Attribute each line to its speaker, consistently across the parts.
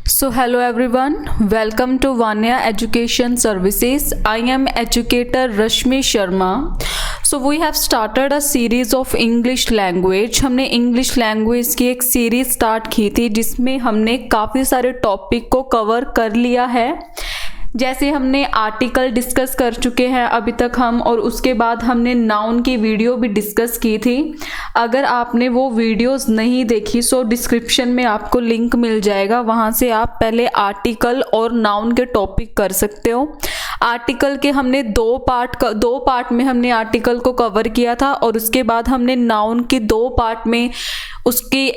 Speaker 1: So hello everyone, welcome to Vanya Education Services. I am educator Rashmi Sharma. So we have started a series of English language. हमने English language की एक series start की थी जिसमें हमने काफ़ी सारे टॉपिक को कवर कर लिया है। जैसे हमने आर्टिकल डिस्कस कर चुके हैं अभी तक हम, और उसके बाद हमने नाउन की वीडियो भी डिस्कस की थी। अगर आपने वो वीडियोस नहीं देखी सो डिस्क्रिप्शन में आपको लिंक मिल जाएगा, वहाँ से आप पहले आर्टिकल और नाउन के टॉपिक कर सकते हो। आर्टिकल के हमने दो पार्ट में हमने आर्टिकल को कवर किया था, और उसके बाद हमने नाउन की दो पार्ट में उसकी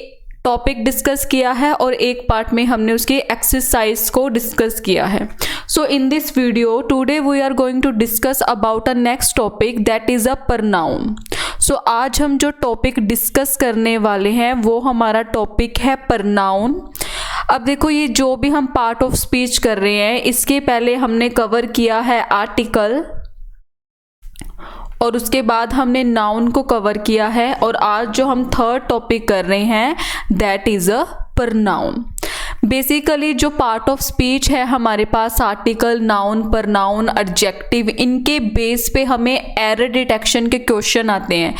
Speaker 1: टॉपिक डिस्कस किया है, और एक पार्ट में हमने उसकी एक्सरसाइज को डिस्कस किया है। So in this video today we are going to discuss about a next topic that is a pronoun. So आज हम जो टॉपिक डिस्कस करने वाले हैं वो हमारा टॉपिक है प्रनाउन। अब देखो, ये जो भी हम पार्ट ऑफ स्पीच कर रहे हैं इसके पहले हमने कवर किया है आर्टिकल, और उसके बाद हमने नाउन को कवर किया है, और आज जो हम थर्ड टॉपिक कर रहे हैं that is a pronoun. Basically जो पार्ट ऑफ स्पीच है हमारे पास आर्टिकल, नाउन, प्रनाउन, एडजेक्टिव, इनके बेस पे हमें एरर डिटेक्शन के क्वेश्चन आते हैं।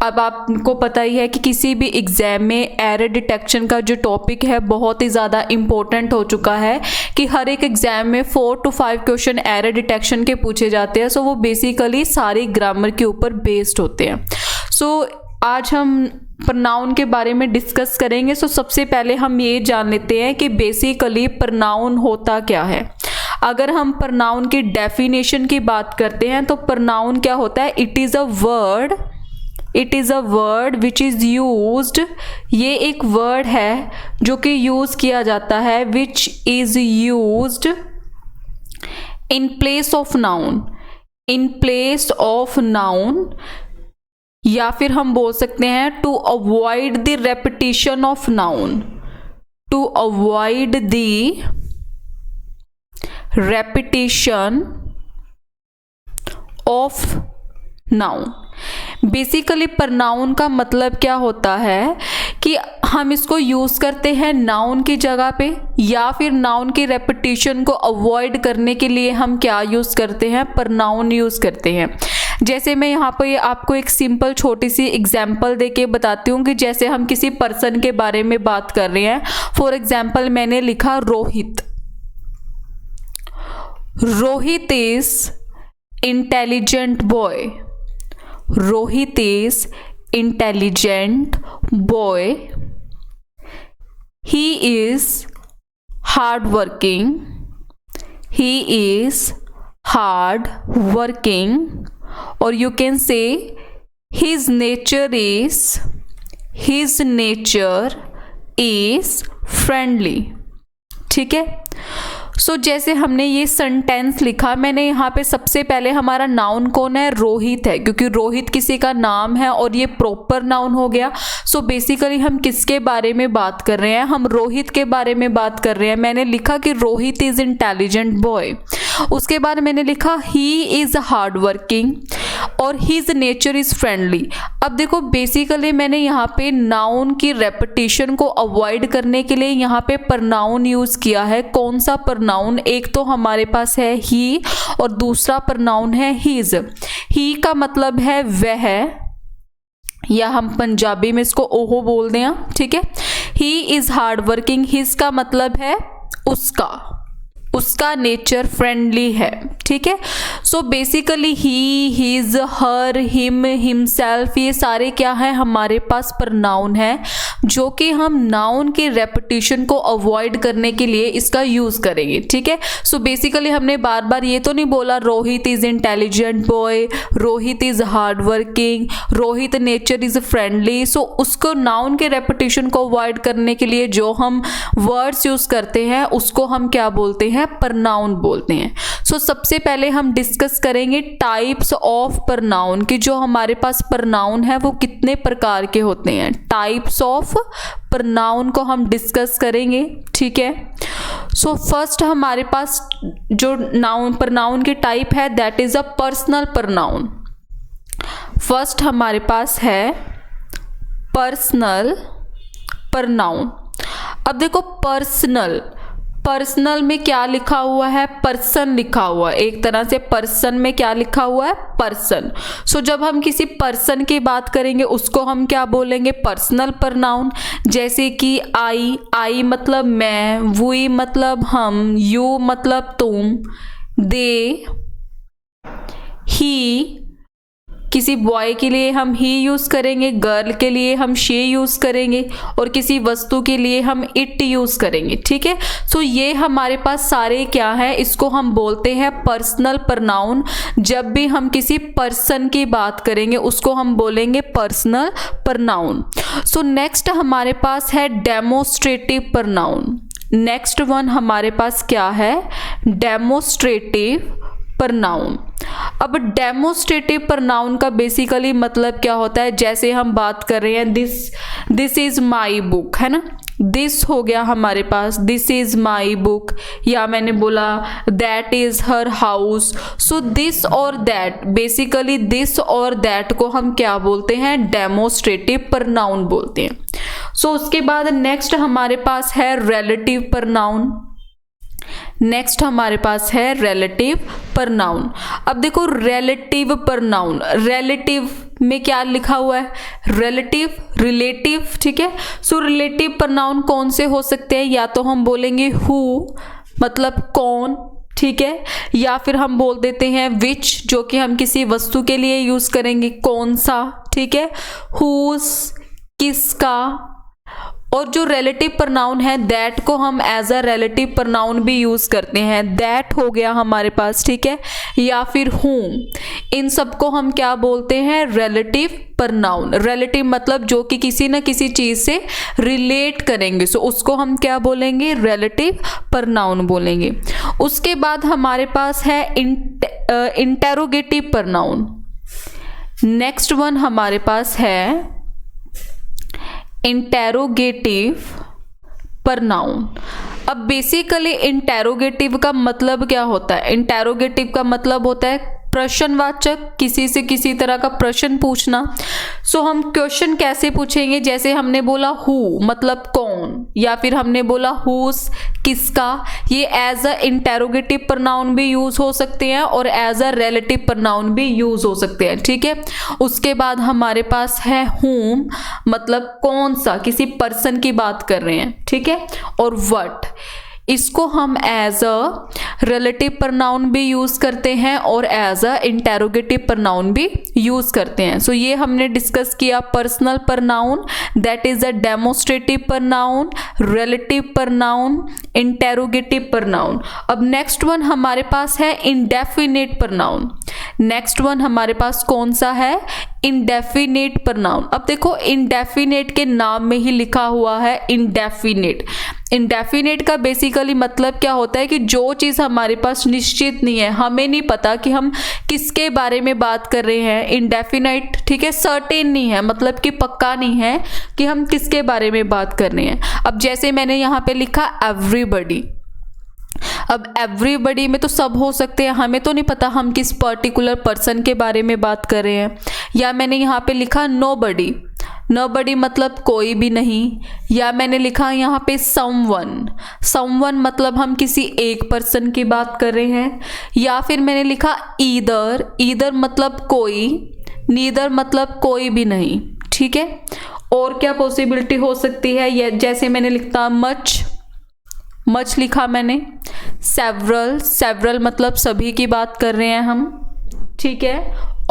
Speaker 1: अब आपको पता ही है कि किसी भी एग्जाम में एरर डिटेक्शन का जो टॉपिक है बहुत ही ज़्यादा इम्पोर्टेंट हो चुका है कि हर एक एग्जाम में 4 to 5 क्वेश्चन एरर डिटेक्शन के पूछे जाते हैं। सो वो बेसिकली सारी ग्रामर के ऊपर बेस्ड होते हैं। सो आज हम प्रनाउन के बारे में डिस्कस करेंगे। सो सबसे पहले हम ये जान लेते हैं कि बेसिकली प्रनाउन होता क्या है। अगर हम प्रनाउन की डेफिनेशन की बात करते हैं तो प्रनाउन क्या होता है? It is a word which is used. ये एक वर्ड है जो कि यूज़ किया जाता है, which is used in place of noun, या फिर हम बोल सकते हैं to avoid the repetition of noun, to avoid the repetition of noun. Basically pronoun का मतलब क्या होता है कि हम इसको यूज़ करते हैं नाउन की जगह पे, या फिर नाउन की रेपिटेशन को अवॉइड करने के लिए हम क्या यूज़ करते हैं? प्रनाउन यूज़ करते हैं। जैसे मैं यहाँ पे आपको एक सिंपल छोटी सी एग्जाम्पल देके बताती हूँ कि जैसे हम किसी पर्सन के बारे में बात कर रहे हैं। फॉर एग्जाम्पल मैंने लिखा Rohit. Rohit is intelligent boy. Rohit is intelligent boy. He is hard working. He is hard working. और you can say his nature is friendly। ठीक है। सो जैसे हमने ये सेंटेंस लिखा, मैंने यहाँ पे सबसे पहले हमारा नाउन कौन है? रोहित है, क्योंकि रोहित किसी का नाम है और ये प्रॉपर नाउन हो गया। सो बेसिकली हम किसके बारे में बात कर रहे हैं? हम रोहित के बारे में बात कर रहे हैं। मैंने लिखा कि रोहित इज इंटेलिजेंट बॉय। उसके बाद मैंने लिखा ही इज हार्ड वर्किंग और हिज नेचर इज फ्रेंडली। अब देखो, बेसिकली मैंने यहाँ पे नाउन की रेपिटेशन को अवॉइड करने के लिए यहाँ पे प्रनाउन यूज किया है। कौन सा प्रनाउन? एक तो हमारे पास है ही, और दूसरा प्रनाउन है हिज। ही का मतलब है वह, या हम पंजाबी में इसको ओहो बोल दें, ठीक है। He is hard working. His का मतलब है उसका नेचर फ्रेंडली है, ठीक है। सो बेसिकली ही, हिज, हर, हिम, हिमसेल्फ, ये सारे क्या है? हमारे पास प्रनाउन है जो कि हम नाउन की रेपिटेशन को अवॉइड करने के लिए इसका यूज करेंगे, ठीक है। सो बेसिकली हमने बार बार ये तो नहीं बोला Rohit is intelligent boy, Rohit is hard working, Rohit nature is friendly. So उसको नाउन के रेपिटेशन को अवॉइड करने के लिए जो हम वर्ड्स यूज करते हैं उसको हम क्या बोलते हैं? प्रनाउन बोलते हैं। सो सबसे पहले हम डिस्कस करेंगे टाइप्स ऑफ प्रनाउन कि जो हमारे पास प्रनाउन है वो कितने प्रकार के होते हैं। टाइप्स ऑफ प्रनाउन को हम डिस्कस करेंगे, ठीक है। सो फर्स्ट हमारे पास जो प्रनाउन की टाइप है that is a personal pronoun. First हमारे पास है पर्सनल प्रनाउन। अब देखो, पर्सनल पर्सनल में क्या लिखा हुआ है, पर्सन लिखा हुआ है। एक तरह से पर्सन में क्या लिखा हुआ है, पर्सन। सो जब हम किसी पर्सन की बात करेंगे उसको हम क्या बोलेंगे, पर्सनल प्रोनाउन। जैसे कि आई मतलब मैं, वी मतलब हम, यू मतलब तुम, दे, ही, किसी बॉय के लिए हम ही यूज करेंगे, गर्ल के लिए हम शी यूज करेंगे, और किसी वस्तु के लिए हम इट यूज करेंगे। ठीक है, सो ये हमारे पास सारे क्या है, इसको हम बोलते हैं पर्सनल प्रोनाउन। जब भी हम किसी पर्सन की बात करेंगे उसको हम बोलेंगे पर्सनल प्रोनाउन। सो नेक्स्ट हमारे पास है डेमोस्ट्रेटिव प्रोनाउन। नेक्स्ट वन हमारे पास क्या है, डेमोस्ट्रेटिव प्रोनाउन। अब डेमोस्ट्रेटिव प्रोनाउन का बेसिकली मतलब क्या होता है, जैसे हम बात कर रहे हैं दिस इज माई बुक, है ना, दिस हो गया हमारे पास, दिस इज माई बुक, या मैंने बोला that is her house. So this और दैट, बेसिकली दिस और दैट को हम क्या बोलते हैं, डेमोस्ट्रेटिव प्रोनाउन बोलते हैं। सो उसके बाद नेक्स्ट हमारे पास है रिलेटिव प्रोनाउन। नेक्स्ट हमारे पास है रिलेटिव प्रोनाउन। अब देखो रिलेटिव प्रोनाउन, रिलेटिव में क्या लिखा हुआ है, रिलेटिव, रिलेटिव। ठीक है, सो रिलेटिव प्रोनाउन कौन से हो सकते हैं, या तो हम बोलेंगे हु मतलब कौन, ठीक है, या फिर हम बोल देते हैं विच, जो कि हम किसी वस्तु के लिए यूज करेंगे, कौन सा, ठीक है, हुज किसका। और जो रिलेटिव प्रोनाउन है दैट को हम एज अ रिलेटिव प्रोनाउन भी यूज करते हैं, दैट हो गया हमारे पास, ठीक है, या फिर हूम, इन सबको हम क्या बोलते हैं, रिलेटिव प्रोनाउन। रिलेटिव मतलब जो कि किसी न किसी चीज से रिलेट करेंगे, सो उसको हम क्या बोलेंगे, रिलेटिव प्रोनाउन बोलेंगे। उसके बाद हमारे पास है इंटेरोगेटिव प्रोनाउन। नेक्स्ट वन हमारे पास है इंटेरोगेटिव प्रोनाउन। अब बेसिकली इंटेरोगेटिव का मतलब क्या होता है, इंटेरोगेटिव का मतलब होता है प्रश्नवाचक, किसी से किसी तरह का प्रश्न पूछना। सो हम क्वेश्चन कैसे पूछेंगे, जैसे हमने बोला हु मतलब कौन, या फिर हमने बोला हुज किसका, ये एज अ इंटेरोगेटिव प्रोनाउन भी यूज हो सकते हैं और एज अ रिलेटिव प्रोनाउन भी यूज हो सकते हैं। ठीक है, उसके बाद हमारे पास है हुम मतलब कौन सा, किसी पर्सन की बात कर रहे हैं, ठीक है, और व्हाट, इसको हम एज अ रिलेटिव प्रोनाउन भी यूज करते हैं और एज अ इंटेरोगेटिव प्रोनाउन भी यूज करते हैं। सो ये हमने डिस्कस किया personal pronoun, that is a demonstrative pronoun, relative pronoun, interrogative pronoun. अब नेक्स्ट वन हमारे पास है इंडेफिनिट प्रोनाउन। नेक्स्ट वन हमारे पास कौन सा है, इंडेफिनिट प्रोनाउन। अब देखो इंडेफिनिट के नाम में ही लिखा हुआ है इंडेफिनिट। इंडेफिनिट का बेसिकली मतलब क्या होता है कि जो चीज़ हमारे पास निश्चित नहीं है, हमें नहीं पता कि हम किसके बारे में बात कर रहे हैं, इंडेफिनाइट, ठीक है, सर्टेन नहीं है, मतलब कि पक्का नहीं है कि हम किसके बारे में बात कर रहे हैं। अब जैसे मैंने यहाँ पे लिखा एवरीबडी, अब एवरीबडी में तो सब हो सकते हैं, हमें तो नहीं पता हम किस पर्टिकुलर पर्सन के बारे में बात कर रहे हैं। या मैंने यहाँ पे लिखा नोबडी, नोबडी मतलब कोई भी नहीं। या मैंने लिखा यहाँ पे समवन, समवन मतलब हम किसी एक पर्सन की बात कर रहे हैं। या फिर मैंने लिखा ईदर, ईदर मतलब कोई, नीदर मतलब कोई भी नहीं, ठीक है। और क्या पॉसिबिलिटी हो सकती है, ये जैसे मैंने लिखा मच, मच लिखा मैंने। सेवरल, सेवरल मतलब सभी की बात कर रहे हैं हम, ठीक है।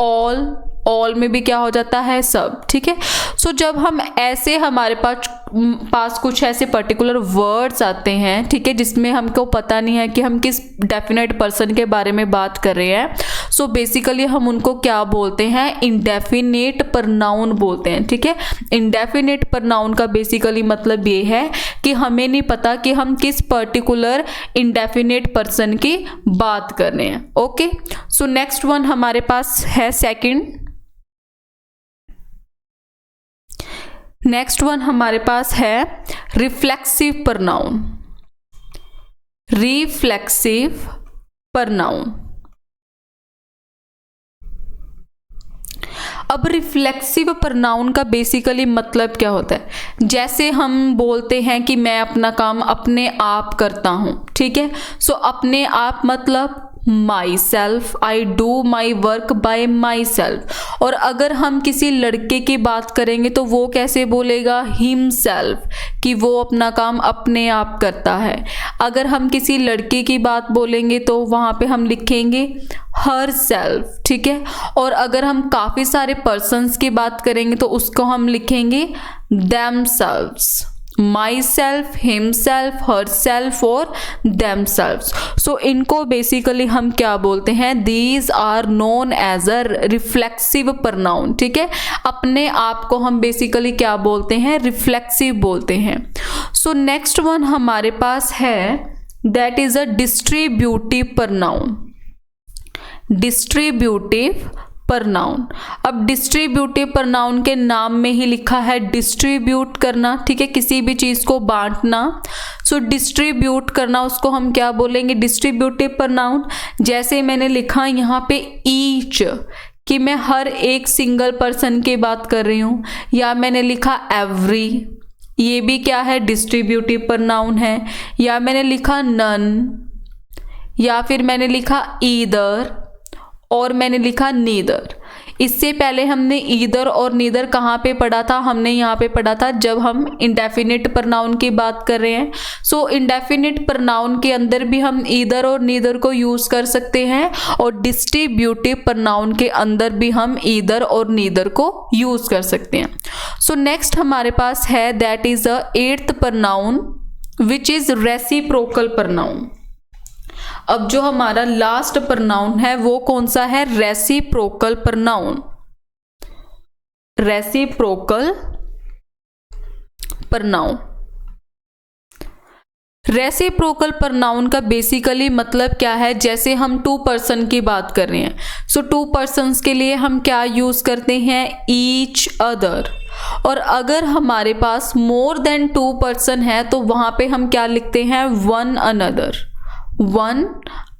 Speaker 1: ऑल, ऑल में भी क्या हो जाता है, सब, ठीक है। सो जब हम ऐसे हमारे पास कुछ ऐसे पर्टिकुलर वर्ड्स आते हैं, ठीक है, जिसमें हमको पता नहीं है कि हम किस डेफिनेट पर्सन के बारे में बात कर रहे हैं, सो बेसिकली हम उनको क्या बोलते हैं, इंडेफिनेट प्रोनाउन बोलते हैं, ठीक है। इंडेफिनेट प्रोनाउन का बेसिकली मतलब ये है कि हमें नहीं पता कि हम किस पर्टिकुलर इंडेफिनेट पर्सन की बात कर रहे हैं। ओके, सो नेक्स्ट वन हमारे पास है सेकंड। नेक्स्ट वन हमारे पास है रिफ्लेक्सिव प्रोनाउन। Reflexive pronoun. अब रिफ्लेक्सिव प्रोनाउन का बेसिकली मतलब क्या होता है, जैसे हम बोलते हैं कि मैं अपना काम अपने आप करता हूँ, ठीक है। सो अपने आप मतलब my self, I do my work by my self. और अगर हम किसी लड़के की बात करेंगे तो वो कैसे बोलेगा, हिम सेल्फ, कि वो अपना काम अपने आप करता है। अगर हम किसी लड़के की बात बोलेंगे तो वहाँ पे हम लिखेंगे हर सेल्फ, ठीक है। और अगर हम काफ़ी सारे पर्सन्स की बात करेंगे तो उसको हम लिखेंगे themselves, myself, himself, herself और देम सेल्व्स। सो इनको बेसिकली हम क्या बोलते हैं, these are known as a reflexive pronoun, ठीक है। अपने आप को हम बेसिकली क्या बोलते हैं, रिफ्लेक्सिव बोलते हैं। सो नेक्स्ट वन हमारे पास है that is a distributive pronoun. Distributive pronoun, अब डिस्ट्रीब्यूटिव प्रोनाउन के नाम में ही लिखा है डिस्ट्रीब्यूट करना, ठीक है, किसी भी चीज को बांटना। सो डिस्ट्रीब्यूट करना उसको हम क्या बोलेंगे, डिस्ट्रीब्यूटिव प्रोनाउन। जैसे मैंने लिखा यहाँ पे ईच, कि मैं हर एक सिंगल पर्सन की बात कर रही हूँ, या मैंने लिखा एवरी, ये भी क्या है, डिस्ट्रीब्यूटिव प्रोनाउन है। या मैंने लिखा नन, या फिर मैंने लिखा ईदर, और मैंने लिखा नीदर। इससे पहले हमने ईदर और नीदर कहाँ पे पढ़ा था, हमने यहाँ पे पढ़ा था जब हम इंडेफिनिट प्रोनाउन की बात कर रहे हैं। सो इंडेफिनिट प्रोनाउन के अंदर भी हम ईदर और नीदर को यूज कर सकते हैं, और डिस्ट्रीब्यूटिव प्रोनाउन के अंदर भी हम ईदर और नीदर को यूज कर सकते हैं। सो नेक्स्ट हमारे पास है that is a 8th pronoun which is reciprocal pronoun. अब जो हमारा लास्ट प्रोनाउन है वो कौन सा है, reciprocal pronoun. Reciprocal pronoun, reciprocal pronoun का बेसिकली मतलब क्या है, जैसे हम 2 पर्सन की बात कर रहे हैं। सो 2 पर्सन्स के लिए हम क्या यूज करते हैं, ईच अदर। और अगर हमारे पास मोर देन 2 पर्सन है तो वहां पे हम क्या लिखते हैं, वन अनदर, वन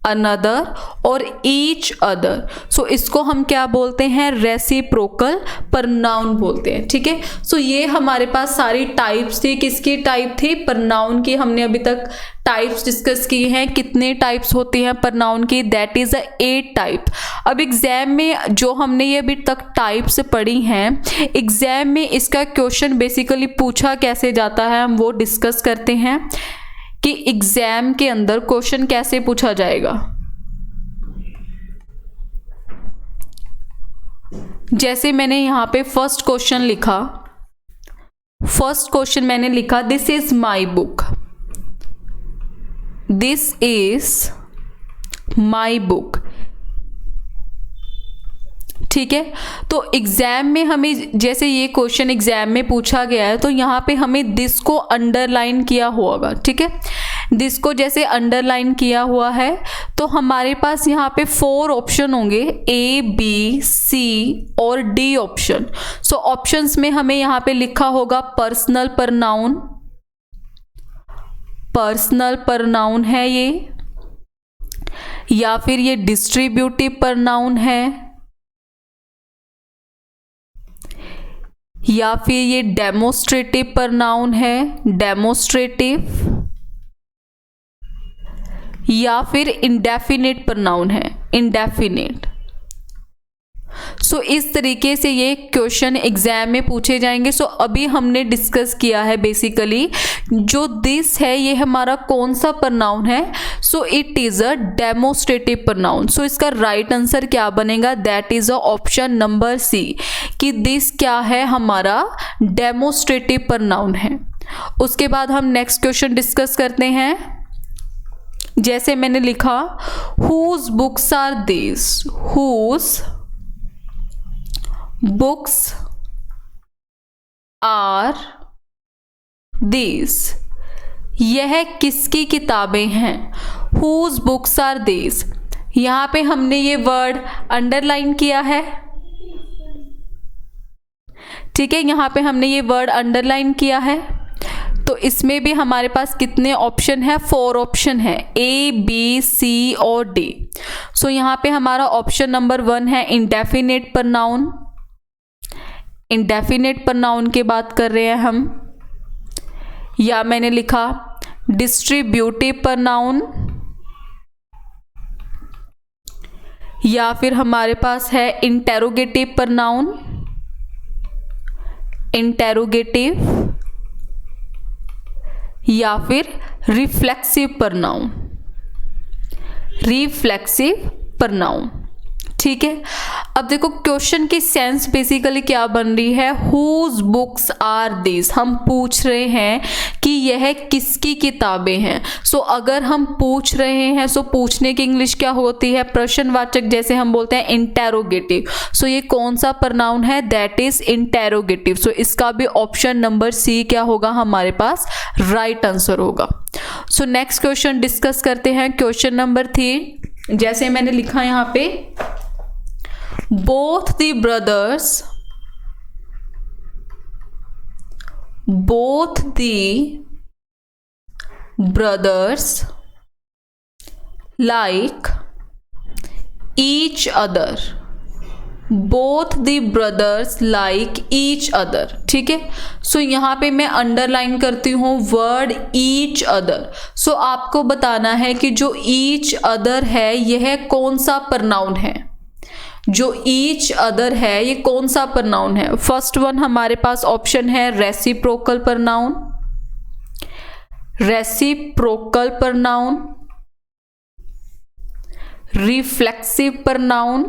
Speaker 1: अनदर और ईच अदर। सो इसको हम क्या बोलते हैं, रेसिप्रोकल प्रोनाउन बोलते हैं, ठीक है। सो ये हमारे पास सारी टाइप्स थी, किसकी टाइप थी, प्रोनाउन की। हमने अभी तक टाइप्स डिस्कस किए हैं, कितने टाइप्स होती हैं प्रोनाउन की, दैट इज 8 टाइप। अब एग्जाम में जो हमने ये अभी तक टाइप्स पढ़ी हैं, एग्जाम में इसका क्वेश्चन बेसिकली पूछा कैसे जाता है हम वो डिस्कस करते हैं कि एग्जाम के अंदर क्वेश्चन कैसे पूछा जाएगा। जैसे मैंने यहां पे फर्स्ट क्वेश्चन लिखा, फर्स्ट क्वेश्चन मैंने लिखा this is my book, this is my book, ठीक है। तो एग्जाम में हमें जैसे ये क्वेश्चन एग्जाम में पूछा गया है तो यहाँ पे हमें दिस को अंडरलाइन किया होगा, ठीक है। दिस को जैसे अंडरलाइन किया हुआ है तो हमारे पास यहाँ पे 4 ऑप्शन होंगे, A, B, C और D ऑप्शन। सो ऑप्शंस में हमें यहाँ पे लिखा होगा पर्सनल प्रोनाउन, पर्सनल प्रोनाउन है ये, या फिर ये डिस्ट्रीब्यूटिव प्रोनाउन है, या फिर ये डेमोस्ट्रेटिव प्रोनाउन है, डेमोस्ट्रेटिव, या फिर इंडेफिनिट प्रोनाउन है, इंडेफिनिट। सो इस तरीके से ये क्वेश्चन एग्जाम में पूछे जाएंगे। सो अभी हमने डिस्कस किया है बेसिकली जो दिस है ये हमारा कौन सा प्रोनाउन है, so it is a demonstrative pronoun. So इसका राइट आंसर क्या बनेगा, that is a option number C, कि दिस क्या है, हमारा डेमोस्ट्रेटिव प्रोनाउन है। उसके बाद हम नेक्स्ट क्वेश्चन डिस्कस करते हैं। जैसे मैंने लिखा whose books are this, whose books are this, यह किसकी किताबें हैं, हुज बुक्स आर दिस। यहां पे हमने ये वर्ड अंडरलाइन किया है, ठीक है, यहां पे हमने ये वर्ड अंडरलाइन किया है। तो इसमें भी हमारे पास कितने ऑप्शन है, 4 ऑप्शन है, A, B, C और D। सो यहाँ पे हमारा ऑप्शन नंबर 1 है इंडेफिनिट प्रोनाउन, इंडेफिनेट प्रोनाउन की बात कर रहे हैं हम, या मैंने लिखा डिस्ट्रीब्यूटिव प्रोनाउन, या फिर हमारे पास है इंटेरोगेटिव प्रोनाउन, इंटेरोगेटिव, या फिर रिफ्लेक्सिव प्रोनाउन, रिफ्लेक्सिव प्रोनाउन। ठीक है, अब देखो क्वेश्चन की सेंस बेसिकली क्या बन रही है, हुज बुक्स आर दिस, हम पूछ रहे हैं कि यह किसकी किताबें हैं। सो अगर हम पूछ रहे हैं, सो पूछने की इंग्लिश क्या होती है, प्रश्नवाचक, जैसे हम बोलते हैं इंटेरोगेटिव। सो ये कौन सा प्रोनाउन है, दैट इज इंटेरोगेटिव। सो इसका भी ऑप्शन नंबर सी क्या होगा हमारे पास, राइट आंसर होगा। सो नेक्स्ट क्वेश्चन डिस्कस करते हैं, क्वेश्चन नंबर 3। जैसे मैंने लिखा यहाँ पे, both the brothers like each other, both the brothers like each other। ठीक है, सो यहाँ पे मैं अंडरलाइन करती हूँ वर्ड ईच अदर। सो आपको बताना है कि जो ईच अदर है यह कौन सा प्रोनाउन है, जो ईच अदर है ये कौन सा प्रोनाउन है। फर्स्ट वन हमारे पास ऑप्शन है reciprocal pronoun, reciprocal pronoun, reflexive pronoun,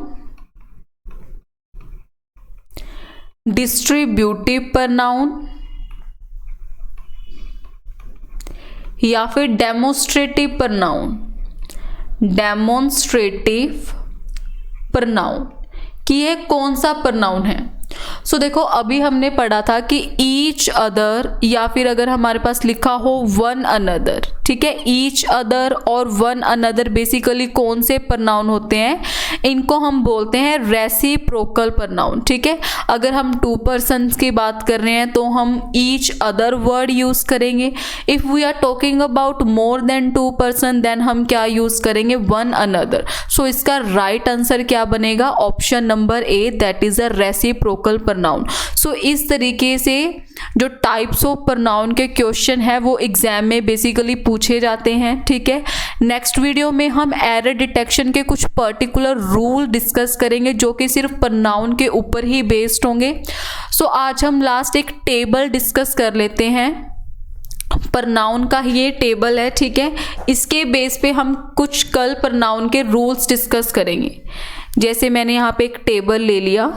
Speaker 1: distributive pronoun, या फिर डेमोन्स्ट्रेटिव प्रोनाउन, डेमोन्स्ट्रेटिव प्रोनाउन, कि ये कौन सा प्रोनाउन है। सो देखो अभी हमने पढ़ा था कि ईच अदर, या फिर अगर हमारे पास लिखा हो वन अनदर। ठीक है, ईच अदर और वन अनदर बेसिकली कौन से प्रोनाउन होते हैं, इनको हम बोलते हैं रेसिप्रोकल प्रोनाउन। ठीक है, अगर हम टू पर्सन्स की बात कर रहे हैं तो हम ईच अदर वर्ड यूज करेंगे। If we are talking about more than two person then हम क्या यूज करेंगे, वन अनदर। सो इसका राइट आंसर क्या बनेगा, option number A, that is a reciprocal pronoun. So इस तरीके से जो टाइप्स ऑफ प्रोनाउन के क्वेश्चन है वो एग्जाम में बेसिकली पूछे जाते हैं। ठीक है, नेक्स्ट वीडियो में हम एरर डिटेक्शन के कुछ पर्टिकुलर रूल डिस्कस करेंगे जो कि सिर्फ प्रोनाउन के ऊपर ही बेस्ड होंगे। सो आज हम लास्ट एक टेबल डिस्कस कर लेते हैं, प्रोनाउन का ये टेबल है। ठीक है, इसके बेस पे हम कुछ कल प्रोनाउन के रूल्स डिस्कस करेंगे। जैसे मैंने यहाँ पे एक टेबल ले लिया,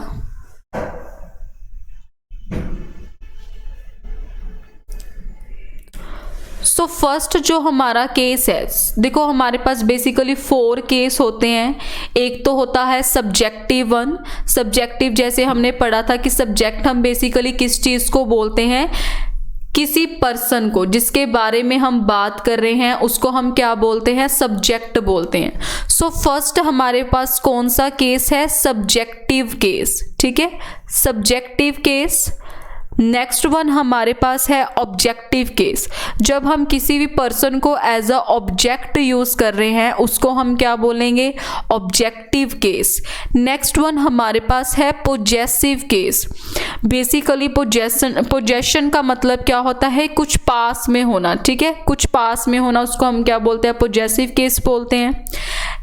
Speaker 1: सो फर्स्ट जो हमारा केस है, देखो हमारे पास बेसिकली 4 केस होते हैं। एक तो होता है सब्जेक्टिव वन। सब्जेक्टिव जैसे हमने पढ़ा था कि सब्जेक्ट हम बेसिकली किस चीज़ को बोलते हैं, किसी पर्सन को जिसके बारे में हम बात कर रहे हैं उसको हम क्या बोलते हैं, सब्जेक्ट बोलते हैं। सो फर्स्ट हमारे पास कौन सा केस है, सब्जेक्टिव केस। ठीक है, सब्जेक्टिव केस। नेक्स्ट वन हमारे पास है ऑब्जेक्टिव केस। जब हम किसी भी पर्सन को एज अ ऑब्जेक्ट यूज कर रहे हैं उसको हम क्या बोलेंगे, ऑब्जेक्टिव केस। नेक्स्ट वन हमारे पास है पोजेसिव केस। बेसिकली पोजेशन का मतलब क्या होता है, कुछ पास में होना। ठीक है, कुछ पास में होना, उसको हम क्या बोलते हैं, पोजेसिव केस बोलते हैं।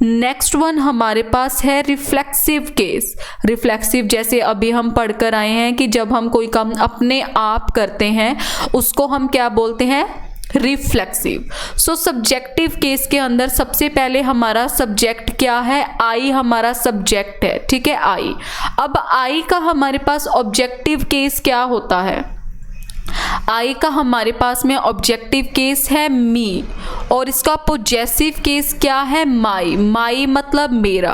Speaker 1: नेक्स्ट वन हमारे पास है रिफ्लेक्सिव केस। रिफ्लेक्सिव जैसे अभी हम पढ़कर आए हैं कि जब हम कोई काम अपने आप करते हैं उसको हम क्या बोलते हैं, रिफ्लेक्सिव। सो सब्जेक्टिव केस के अंदर सबसे पहले हमारा सब्जेक्ट क्या है, आई हमारा सब्जेक्ट है। ठीक है, आई। अब आई का हमारे पास ऑब्जेक्टिव केस क्या होता है, आई का हमारे पास में ऑब्जेक्टिव केस है मी, और इसका पोजेसिव केस क्या है, माई। माई मतलब मेरा,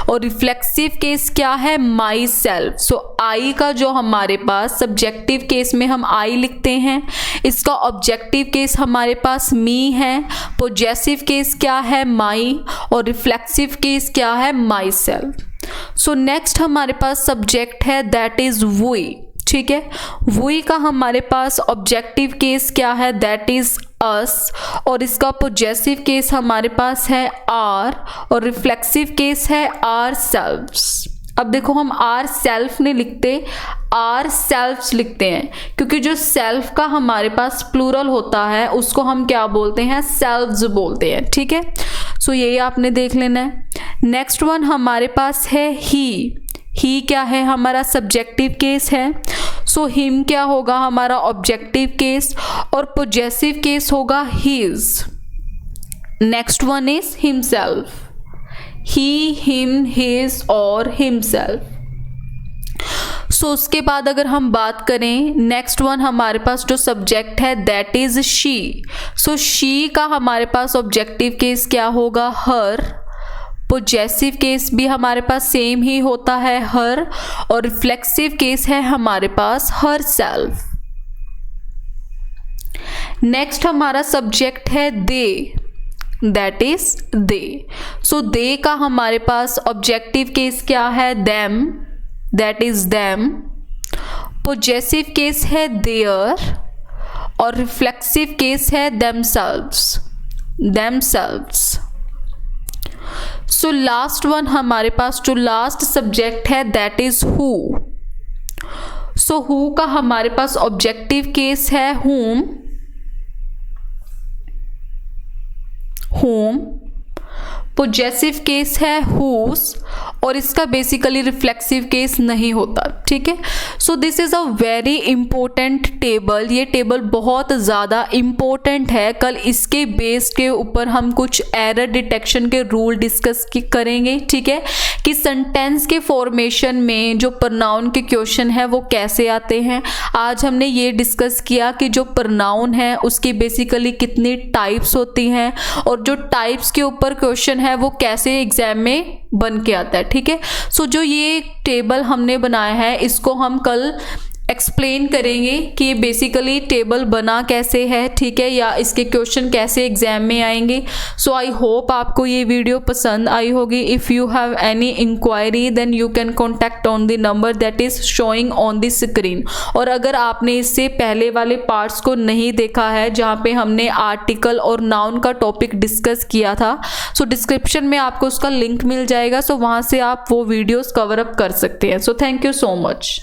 Speaker 1: और रिफ्लेक्सिव केस क्या है, माई सेल्फ। सो आई का जो हमारे पास सब्जेक्टिव केस में हम आई लिखते हैं, इसका ऑब्जेक्टिव केस हमारे पास मी है, पोजेसिव केस क्या है, माई, और रिफ्लेक्सिव केस क्या है, माई सेल्फ। सो नेक्स्ट हमारे पास सब्जेक्ट है दैट इज वी। ठीक है, वी का हमारे पास ऑब्जेक्टिव केस क्या है, दैट इज अस, और इसका पोजेसिव केस हमारे पास है आर, और रिफ्लेक्सिव केस है आर सेल्व्स। अब देखो हम आर सेल्फ नहीं लिखते, आर सेल्फ्स लिखते हैं, क्योंकि जो सेल्फ का हमारे पास प्लूरल होता है उसको हम क्या बोलते हैं, सेल्व्स बोलते हैं। ठीक है, सो यही आपने देख लेना है। नेक्स्ट वन हमारे पास है ही क्या है, हमारा सब्जेक्टिव केस है। सो हिम क्या होगा, हमारा ऑब्जेक्टिव केस, और पोजेसिव केस होगा his. Next one is himself, he, him, his और हिमसेल्फ। सो उसके बाद अगर हम बात करें, नेक्स्ट वन हमारे पास जो सब्जेक्ट है that is she. So she का हमारे पास ऑब्जेक्टिव केस क्या होगा, हर। पोजेसिव केस भी हमारे पास सेम ही होता है, हर, और रिफ्लेक्सिव केस है हमारे पास हर सेल्फ। नेक्स्ट हमारा सब्जेक्ट है दे, दैट इज दे। सो दे का हमारे पास ऑब्जेक्टिव केस क्या है, them, that is them. Possessive case है देयर, और रिफ्लेक्सिव केस है themselves, themselves. So last one हमारे पास जो लास्ट सब्जेक्ट है that is who. So who का हमारे पास ऑब्जेक्टिव केस है whom, whom। पोजेसिव केस है whose, और इसका बेसिकली रिफ्लेक्सिव केस नहीं होता। ठीक है, so this is a very important table. ये टेबल बहुत ज़्यादा इंपॉर्टेंट है। कल इसके बेस के ऊपर हम कुछ एरर डिटेक्शन के रूल डिस्कस करेंगे। ठीक है, कि सेंटेंस के फॉर्मेशन में जो प्रोनाउन के क्वेश्चन है वो कैसे आते हैं। आज हमने ये डिस्कस किया कि जो प्रोनाउन है उसकी बेसिकली कितनी टाइप्स होती हैं, और जो टाइप्स के ऊपर क्वेश्चन है वो कैसे एग्जाम में बन के आता है। ठीक है, सो जो ये टेबल हमने बनाया है इसको हम कल एक्सप्लेन करेंगे कि ये बेसिकली टेबल बना कैसे है। ठीक है, या इसके क्वेश्चन कैसे एग्जाम में आएंगे। सो आई होप आपको ये वीडियो पसंद आई होगी। If you have any inquiry then you can contact on the number that is showing on the screen. और अगर आपने इससे पहले वाले पार्ट्स को नहीं देखा है जहाँ पे हमने आर्टिकल और नाउन का टॉपिक डिस्कस किया था, सो डिस्क्रिप्शन में आपको उसका लिंक मिल जाएगा। सो वहाँ से आप वो वीडियोज़ कवर अप कर सकते हैं। So thank you so much.